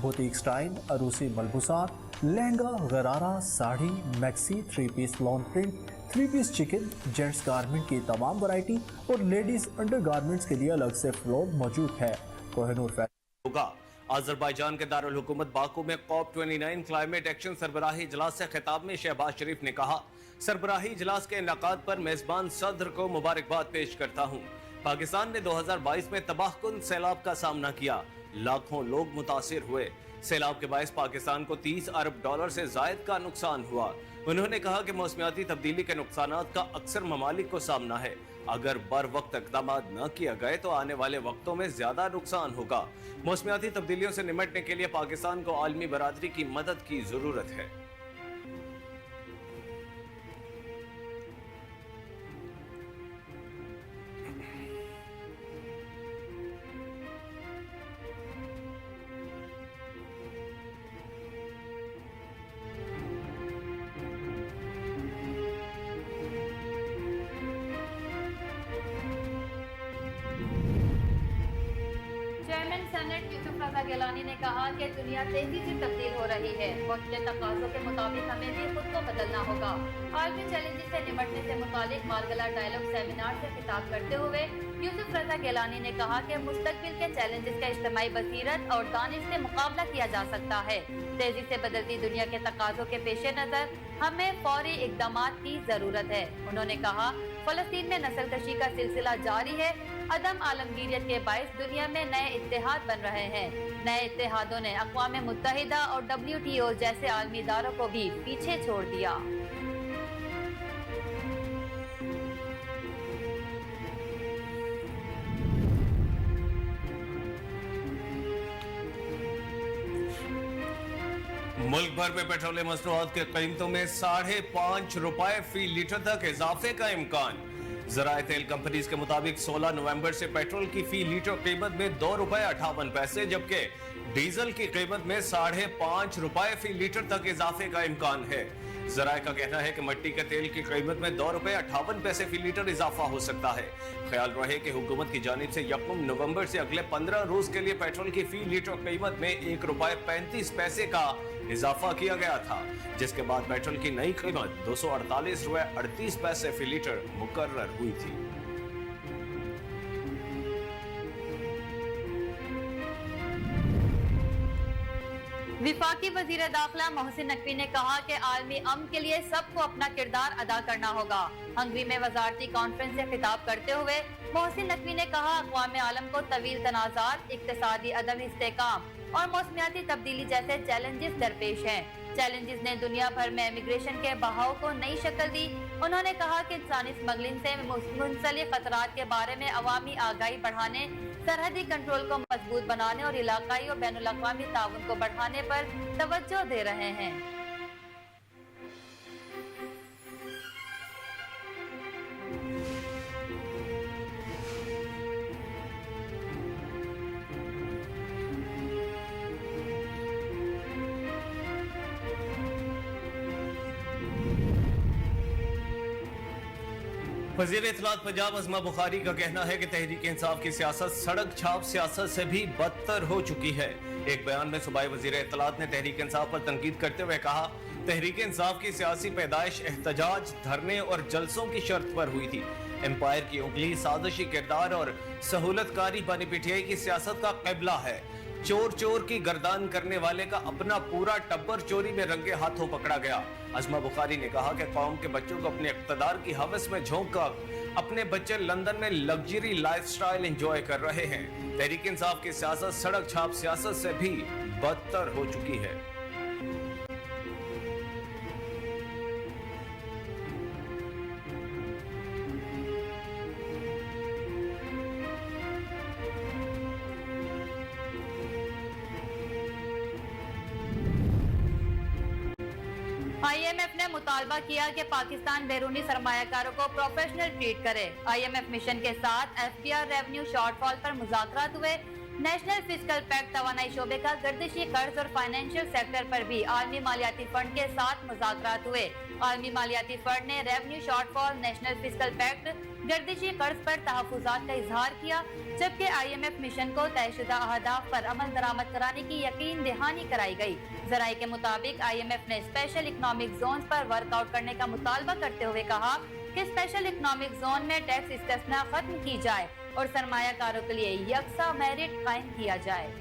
Boutique style, अरूसी मलबूसात, lehenga, gharara, sari, maxi, 3 piece lawn print, 3 piece chikan, gents garment की तमाम वैरायटी और लेडीज अंडर गारमेंट्स के लिए अलग से फ्लोर मौजूद है। कोहिनूर होगा। अजरबैजान के दारुल हुकूमत बाकू में COP29 क्लाइमेट एक्शन सरबराही इजलास से खिताब में शहबाज शरीफ ने कहा, सरबराही इजलास के इनेकाद पर मेजबान सदर को मुबारकबाद पेश करता हूँ। पाकिस्तान ने 2022 में तबाहकुन सैलाब का सामना किया, लाखों लोग मुतासिर हुए। सैलाब के बायस पाकिस्तान को $30 अरब से जायद का नुकसान हुआ। उन्होंने कहा कि मौसमियाती तब्दीली के नुकसानात का अक्सर ममालिक को सामना है। अगर बर वक्त इक़दाम न किया गए तो आने वाले वक्तों में ज्यादा नुकसान होगा। मौसमियाती तब्दीलियों से निमटने के लिए पाकिस्तान को आलमी बरादरी की मदद की जरूरत है। गिलानी ने कहा कि दुनिया तेजी से तब्दील हो रही है, वक्त के तकाज़ों के मुताबिक हमें भी खुद को बदलना होगा। आलमी चैलेंजेस से निपटने से मुतालिक मालगला डायलॉग सेमिनार से खिताब करते हुए यूसुफ रज़ा गिलानी ने कहा कि मुस्तकबिल के चैलेंजेस का इज्तिमाई बसीरत और दानिश से मुकाबला किया जा सकता है। तेजी से बदलती दुनिया के तकाज़ों के पेश नज़र हमें फौरी इक़दामात की जरूरत है। उन्होंने कहा, फलस्तीन में नस्ल कशी का सिलसिला जारी है। अदम आलमगीरियत के बायस दुनिया में नए इत्तेहाद बन रहे हैं। नए इत्तेहादों ने अक़वाम मुत्तहिदा और WTO जैसे आलमी इदारों को भी पीछे छोड़ दिया। मुल्क भर में पेट्रोलियम मसनूआत के कीमतों में ₹5.5 फी लीटर तक इजाफे का इम्कान। ज़राए तेल कंपनीज के मुताबिक 16 नवंबर से पेट्रोल की फी लीटर कीमत में ₹2.58, जबकि डीजल की कीमत में ₹5.5 फी लीटर तक इजाफे का इम्कान है। ज़राए का कहना है कि मिट्टी के तेल की कीमत में ₹2.58 फी लीटर इजाफा हो सकता है। ख्याल रहे कि हुकूमत की जानिब से 1 नवंबर से अगले 15 रोज के लिए पेट्रोल की फी लीटर कीमत में ₹1.35 का इजाफा किया गया था, जिसके बाद पेट्रोल की नई कीमत ₹248.38 फी लीटर मुकर्रर हुई थी। विफाकी वजीर दाखिला मोहसिन नकवी ने कहा कि आलमी अमन के लिए सबको अपना किरदार अदा करना होगा। हंगरी में वजारती कॉन्फ्रेंस से खिताब करते हुए मोहसिन नकवी ने कहा, अक़वाम आलम को तवील तनाज़ात, इक़्तिसादी अदम इस्तेकाम और मौसमियाती तब्दीली जैसे चैलेंजेस दरपेश हैं। चैलेंजेस ने दुनिया भर में इमिग्रेशन के बहाव को नई शक्ल दी। उन्होंने कहा कि इंसानी स्मगलिंग से मुंसलिक खतरात के बारे में अवामी आगाही बढ़ाने, सरहदी कंट्रोल को मजबूत बनाने और इलाकाई और बैनुल अक़वामी ताउन को बढ़ाने पर तवज्जो दे रहे हैं। वज़ीर इत्तलात पंजाब अज़मा बुखारी का कहना है कि तहरीक इंसाफ की सियासत सड़क छाप सियासत से भी बदतर हो चुकी है। एक बयान में सूबाई वज़ीर इत्तलात ने तहरीक इंसाफ पर तनकीद करते हुए कहा, तहरीक इंसाफ की सियासी पैदाइश एहतजाज, धरने और जलसों की शर्त पर हुई थी। एम्पायर की उंगली, साजिशी किरदार और सहूलतकारी बनी पिटियाई की सियासत का क़िबला है। चोर चोर की गर्दान करने वाले का अपना पूरा टब्बर चोरी में रंगे हाथों पकड़ा गया। अज़मा बुखारी ने कहा कि कौम के बच्चों को अपने इक़्तिदार की हवस में झोंक कर अपने बच्चे लंदन में लग्जरी लाइफस्टाइल एंजॉय कर रहे हैं। तहरीक इंसाफ की सियासत सड़क छाप सियासत से भी बदतर हो चुकी है। IMF ने मुतालबा किया कि पाकिस्तान बैरूनी सरमायाकारों को प्रोफेशनल ट्रीट करे। IMF मिशन के साथ FBR रेवेन्यू शॉर्टफॉल पर मुज़ाकरात हुए। नेशनल फिस्कल पैक्ट तवानाई शोबे का गर्दिशी कर्ज और फाइनेंशियल सेक्टर पर भी आलमी मालियाती फंड के साथ मुज़ाकरात हुए। आलमी मालियाती फंड ने revenue shortfall, national fiscal pact, गर्दिशी कर्ज पर तहफुजात का इजहार किया, जबकि IMF मिशन को तयशुदा अहदाफ पर अमल दरामद कराने की यकीन दहानी कराई गई। जराये के मुताबिक IMF ने स्पेशल इकोनॉमिक जोन पर वर्कआउट करने का मुतालबा करते हुए कहा कि स्पेशल इकोनॉमिक जोन में टैक्स इस्तिस्ना खत्म की जाए और सरमायाकारों के लिए यकसा मेरिट कायम किया जाए।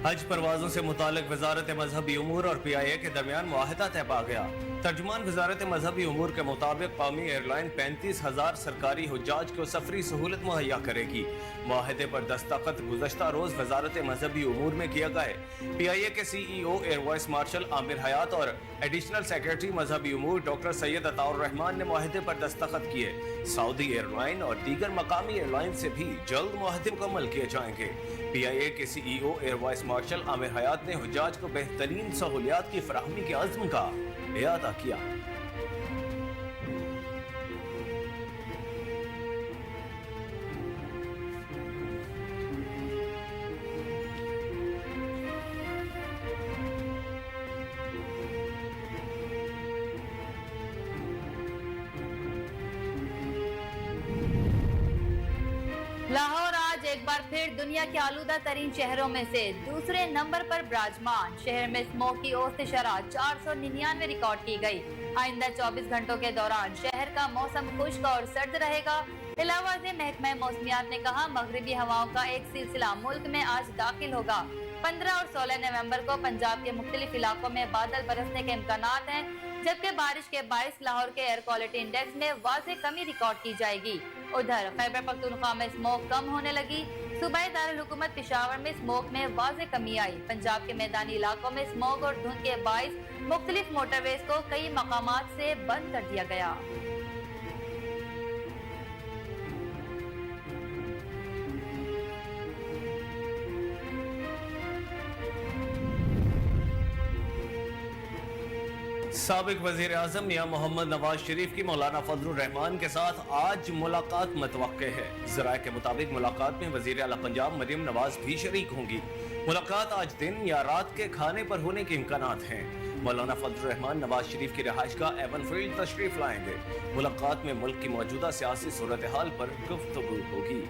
हज परवाजों से मुतालिक वजारत मजहबी उमूर और PIA के दरमियान मुआहदा तय पा गया। तर्जुमान वजारत मजहबी उमूर के मुताबिक कौमी एयरलाइन 35,000 सरकारी हुज्जाज को सफरी सहूलत मुहैया करेगी। मुआहदे पर दस्तखत गुज़श्ता रोज वजारत मजहबी उमूर में किया गए। PIA के CEO air vice marshal Aamir Hayat और एडिशनल सेक्रेटरी मजहबी उमूर डॉक्टर सैयद अताउर रहमान ने मुआहदे पर दस्तखत किए। सऊदी एयरलाइन और दीगर मकामी एयरलाइन से भी जल्द मुआहदे मुकम्मल किए जाएंगे। PIA के CEO air vice marshal Aamir Hayat ने हुज्जाज को बेहतरीन सहूलियात की फराहमी के अज़्म का इयादा किया। लाहौर आज एक बार फिर दुनिया के आलूदा तरीन शहरों में से दूसरे नंबर पर विराजमान। शहर में स्मोक की औसत शरह 499 रिकॉर्ड की गई। आइंदा 24 घंटों के दौरान शहर का मौसम खुश्क और सर्द रहेगा। इलावा से महकमा मौसमियात ने कहा मगरिबी हवाओं का एक सिलसिला मुल्क में आज दाखिल होगा। 15 और 16 नवंबर को पंजाब के मुख्तलिफ इलाकों में बादल बरसने के इम्कानात हैं, जबकि बारिश के बायस लाहौर के एयर क्वालिटी इंडेक्स में वाज़ेह कमी रिकॉर्ड की जाएगी। उधर खैबर पख्तूनख्वा में स्मोक कम होने लगी। सूबाई दारुल हुकूमत पेशावर में स्मोक में वाज़ेह कमी आई। पंजाब के मैदानी इलाकों में स्मोक और धुंध के बायस मुख्तलिफ मोटरवेज को कई मकामात से बंद कर दिया गया। साबिक वजीर आजम मियां मोहम्मद नवाज शरीफ की मौलाना फजलुर रहमान के साथ आज मुलाकात मुतवक्के है। ज़राए के मुताबिक मुलाकात में वजीर आला पंजाब मरियम नवाज भी शरीक होंगी। मुलाकात आज दिन या रात के खाने पर होने के इम्कानात हैं। मौलाना फजलुर रहमान नवाज शरीफ की रिहाइश का एवन फील्ड तशरीफ लाएंगे। मुलाकात में मुल्क की मौजूदा सियासी सूरत हाल पर गुफ्तगू होगी।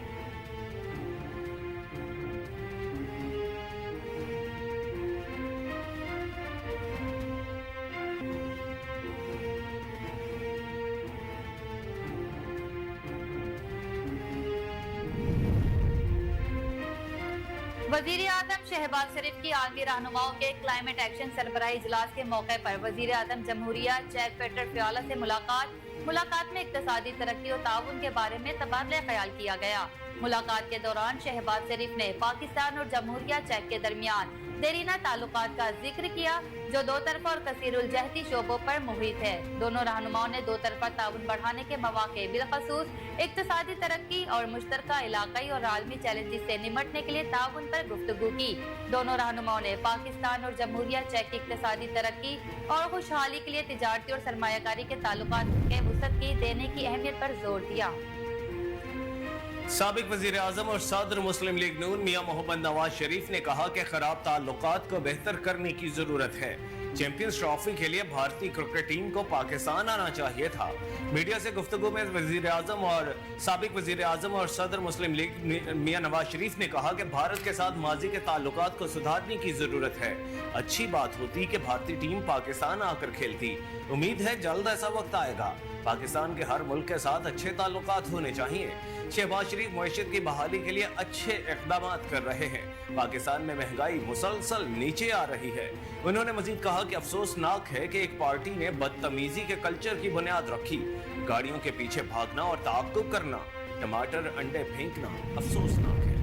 वजीर आजम शहबाज शरीफ की आलमी रहनुमाओं के क्लाइमेट एक्शन सरबराही इजलास के मौके पर वजीर आजम जमहूरिया चेक पेटर फ्याला से मुलाकात में इक्तिसादी तरक्की और ताउन के बारे में तबादला ख्याल किया गया। मुलाकात के दौरान शहबाज शरीफ ने पाकिस्तान और जमहूरिया चेक के दरमियान देरीना ताल्लुकात का जिक्र किया, जो दो तरफा और कसीरुल जहती शोबों पर मुहित है। दोनों रहनुमाओं ने दो तरफा ताउन बढ़ाने के मौके बिलखसूस इक्तिसादी तरक्की और मुश्तरका इलाकाई और आलमी चैलेंजेस से निमटने के लिए ताउन पर गुफ्तगू की। दोनों रहनुमाओं ने पाकिस्तान और जमहूरिया चेक की इक्तिसादी तरक्की और खुशहाली के लिए तिजारती और सरमायाकारी के ताल्लुकात के वसअत की देने की अहमियत पर जोर दिया। साबिक वजीर आजम और सदर मुस्लिम लीग नून मियां मोहम्मद नवाज शरीफ ने कहा कि खराब ताल्लुकात को बेहतर करने की जरूरत है। चैंपियंस ट्रॉफी के लिए भारतीय क्रिकेट टीम को पाकिस्तान आना चाहिए था। मीडिया से गुफ्तगू में वजीर आजम और साबिक वजीर आजम और सदर मुस्लिम लीग मियां नवाज शरीफ ने कहा कि भारत के साथ माजी के ताल्लुकात को सुधारने की जरूरत है। अच्छी बात होती कि भारतीय टीम पाकिस्तान आकर खेलती। उम्मीद है जल्द ऐसा वक्त आएगा। पाकिस्तान के हर मुल्क के साथ अच्छे ताल्लुकात होने चाहिए। शहबाज शरीफ मईशत की बहाली के लिए अच्छे इक़दाम कर रहे हैं। पाकिस्तान में महंगाई मुसलसल नीचे आ रही है। उन्होंने मजीद कहा कि अफसोसनाक है कि एक पार्टी ने बदतमीजी के कल्चर की बुनियाद रखी। गाड़ियों के पीछे भागना और ताक़ुब करना, टमाटर अंडे फेंकना अफसोसनाक है।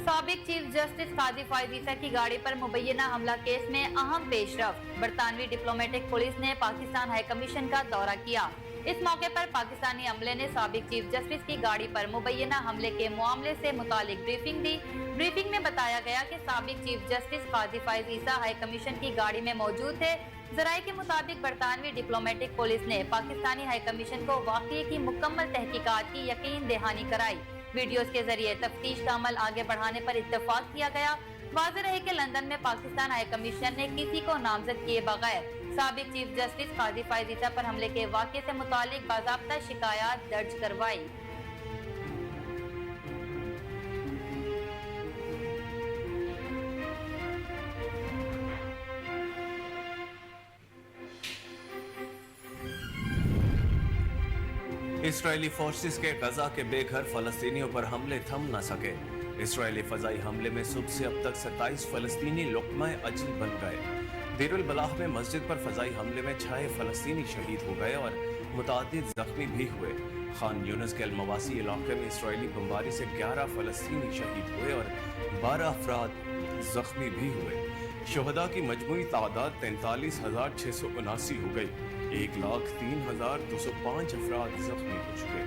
साबिक चीफ जस्टिस काजी फाइज ईसा की गाड़ी पर मुबैना हमला केस में अहम पेशरफ। बरतानवी डिप्लोमेटिक पुलिस ने पाकिस्तान हाई कमीशन का दौरा किया। इस मौके पर पाकिस्तानी अमले ने साबिक चीफ जस्टिस की गाड़ी पर मुबैना हमले के मामले से मुतालिक ब्रीफिंग दी। ब्रीफिंग में बताया गया कि साबिक चीफ जस्टिस काजी फाइज ईसा हाई कमीशन की गाड़ी में मौजूद थे। जराये के मुताबिक बरतानवी डिप्लोमेटिक पुलिस ने पाकिस्तानी हाई कमीशन को वाक़ये की मुकम्मल तहकीकात की यकीन दहानी कराई। ویڈیوز کے ذریعے تفتیش کا عمل آگے بڑھانے پر اتفاق کیا گیا۔ واضح رہے کہ لندن میں پاکستان ہائی کمیشن نے کسی کو نامزد کیے بغیر سابق چیف جسٹس قاضی فائز عیسیٰ پر حملے کے واقعے سے متعلق باضابطہ شکایات درج کروائی۔ اسرائیلی فورسز کے غزہ کے بے گھر فلسطینیوں پر حملے تھم نہ سکے۔ اسرائیلی فضائی حملے میں صبح سے اب تک 27 فلسطینی لقمہ اجل بن گئے۔ دیر البلاح میں مسجد پر فضائی حملے میں 6 فلسطینی شہید ہو گئے اور متعدد زخمی بھی ہوئے۔ خان یونس کے المواسی علاقے میں اسرائیلی بمباری سے 11 فلسطینی شہید ہوئے اور 12 افراد زخمی بھی ہوئے۔ شہداء کی مجموعی تعداد 43,679 ہو گئی۔ 1,03,205 افراد زخمی ہو چکے۔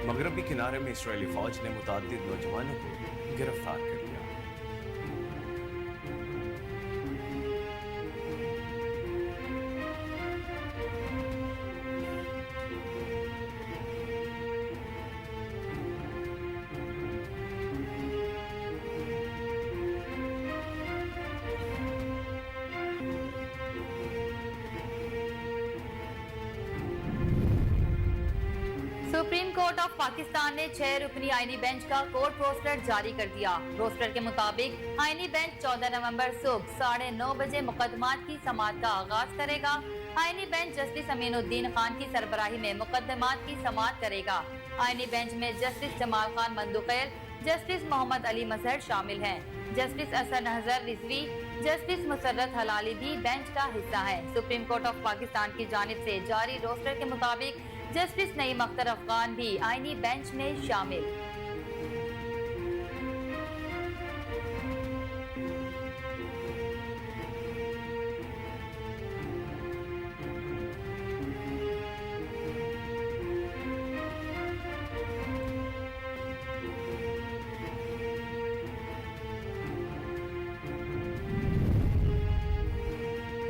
مغربی کنارے میں اسرائیلی فوج نے متعدد نوجوانوں کو گرفتار کر لیا۔ سپریم کورٹ آف پاکستان نے 6 رکنی آئینی بینچ کا کورٹ روسٹر جاری کر دیا۔ روسٹر کے مطابق آئینی بینچ 14 نومبر صبح 9:30 بجے مقدمات کی سماعت کا آغاز کرے گا۔ آئینی بینچ جسٹس امین الدین خان کی سربراہی میں مقدمات کی سماعت کرے گا۔ آئینی بینچ میں جسٹس جمال خان مندوقیل، جسٹس محمد علی مظہر شامل ہیں۔ جسٹس احسن اظہر رضوی، جسٹس مسرت حلالی بھی بینچ کا حصہ ہیں۔ سپریم کورٹ آف پاکستان کی جانب سے جاری روسٹر کے مطابق جسٹس نعیم اختر افغان بھی آئینی بینچ میں شامل۔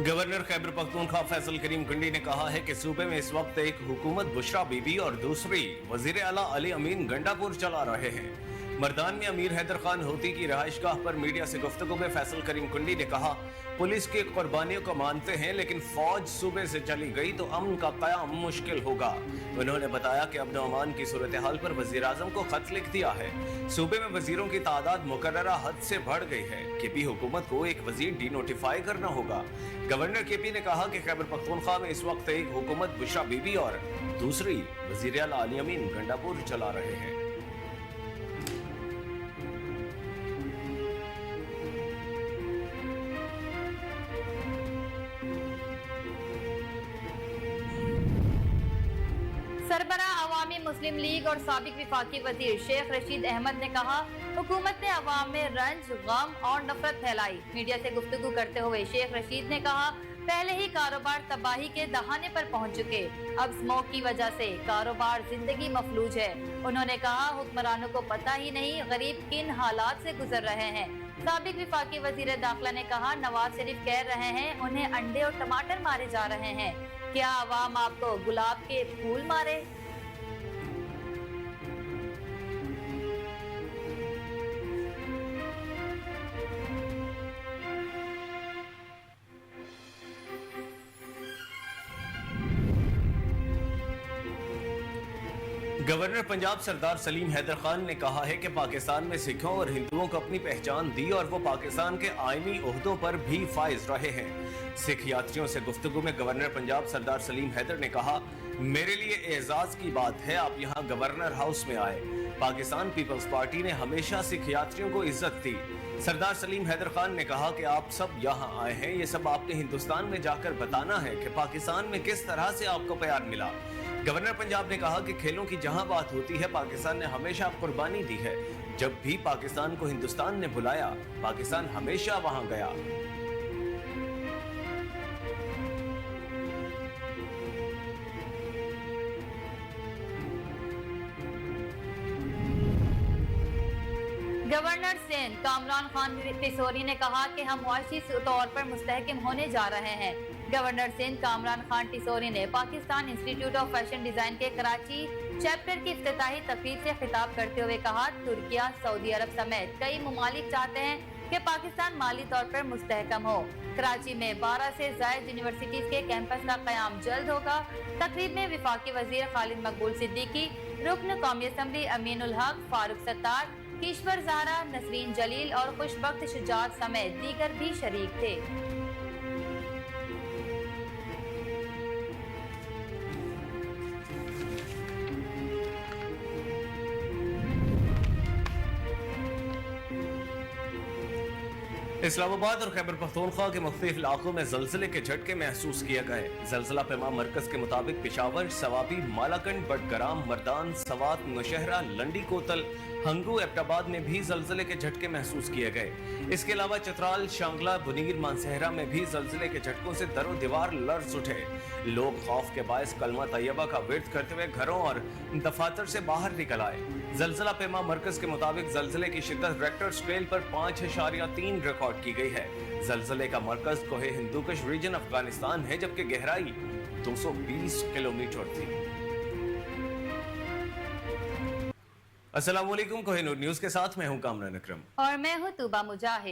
گورنر خیبر پختونخوا فیصل کریم کنڈی نے کہا ہے کہ صوبے میں اس وقت ایک حکومت بشرا بی بی اور دوسری وزیر اعلیٰ علی امین گنڈا پور چلا رہے ہیں۔ مردان میں امیر حیدر خان ہوتی کی رہائش گاہ پر میڈیا سے گفتگو میں فیصل کریم کنڈی نے کہا، پولیس کی قربانیوں کو مانتے ہیں لیکن فوج صوبے سے چلی گئی تو امن کا قیام مشکل ہوگا۔ انہوں نے بتایا کہ امن و امان کی صورتحال پر وزیر اعظم کو خط لکھ دیا ہے۔ صوبے میں وزیروں کی تعداد مقررہ حد سے بڑھ گئی ہے۔ کے پی حکومت کو ایک وزیر ڈی نوٹیفائی کرنا ہوگا۔ گورنر کے پی نے کہا کہ خیبر پختونخوا میں اس وقت ایک حکومت بشرا بی بی اور دوسری وزیر اعلیٰ علی امین گنڈا پور چلا رہے ہیں۔ سربراہ عوامی مسلم لیگ اور سابق وفاقی وزیر شیخ رشید احمد نے کہا، حکومت نے عوام میں رنج، غم اور نفرت پھیلائی۔ میڈیا سے گفتگو کرتے ہوئے شیخ رشید نے کہا، پہلے ہی کاروبار تباہی کے دہانے پر پہنچ چکے، اب اسموک کی وجہ سے کاروبار زندگی مفلوج ہے۔ انہوں نے کہا، حکمرانوں کو پتہ ہی نہیں غریب کن حالات سے گزر رہے ہیں۔ سابق وفاقی وزیر داخلہ نے کہا، نواز شریف کہہ رہے ہیں انہیں انڈے اور ٹماٹر مارے جا رہے ہیں، کیا عوام آپ کو گلاب کے پھول مارے؟ گورنر پنجاب سردار سلیم حیدر خان نے کہا ہے کہ پاکستان میں سکھوں اور ہندوؤں کو اپنی پہچان دی اور وہ پاکستان کے آئینی عہدوں پر بھی فائز رہے ہیں۔ سکھ یاتریوں سے گفتگو میں گورنر پنجاب سردار سلیم حیدر نے کہا، میرے لیے اعزاز کی بات ہے آپ یہاں گورنر ہاؤس میں آئے۔ پاکستان پیپلز پارٹی نے ہمیشہ سکھ یاتریوں کو عزت دی۔ سردار سلیم حیدر خان نے کہا کہ آپ سب یہاں آئے ہیں، یہ سب آپ نے ہندوستان میں جا کر بتانا ہے کہ پاکستان میں کس طرح سے آپ کو پیار ملا۔ گورنر پنجاب نے کہا کہ کھیلوں کی جہاں بات ہوتی ہے پاکستان نے ہمیشہ قربانی دی ہے۔ جب بھی پاکستان کو ہندوستان نے بلایا، پاکستان ہمیشہ وہاں گیا۔ گورنر سندھ کامران خان ٹیسوری نے کہا کہ ہم معاشی طور پر مستحکم ہونے جا رہے ہیں۔ گورنر سندھ کامران خان ٹیسوری نے پاکستان انسٹی ٹیوٹ آف فیشن ڈیزائن کے کراچی चैप्टर की इफ्तिताही तकरीर से खिताब करते हुए कहा, तुर्किया, सऊदी अरब समेत कई ममालिक चाहते हैं कि पाकिस्तान माली तौर पर मुस्तहकम हो। कराची में 12 से ज़ायद यूनिवर्सिटीज के कैंपस का क़याम जल्द होगा। तकरीब में वफाकी वज़ीर खालिद मकबूल सिद्दीकी, रुकन कौमी असम्बली अमीन उल हक, फारूक सत्तार, ईश्वर ज़हरा, नसरीन जलील और खुशबख्त शुजात समेत दीगर भी शरीक थे। इस्लामाबाद और खैबर पख्तूनख्वा के मुख्तलिफ इलाकों में जलजिले के झटके महसूस किए गए। जलजिला पैमा मरकज के मुताबिक पेशावर, सवाबी, मालाकंड, बडगराम, मर्दान, सवात, नौशहरा, लंडी कोतल, हंगू, एबटाबाद में भी जलजिले के झटके महसूस किए गए। इसके अलावा चतराल, शांगला, बुनीर, मानसहरा में भी जलजिले के झटकों से दरो दीवार लर्ज उठे। लोग खौफ के बायस कलमा तैयबा का विर्द करते हुए घरों और दफातर से बाहर निकल आए। जलजिला पैमा मरकज के मुताबिक जलजिले की शिद्दत रेक्टर स्केल पर 5.3 रिकॉर्ड की गई है। जलजिले का मरकज कोहे हिंदुकुश रीजन अफगानिस्तान है, जबकि गहराई 220 किलोमीटर थी। अस्सलाम वालेकुम, कोहिनूर न्यूज के साथ मैं हूं कामरान अकरम और मैं हूँ तूबा मुजाहिद।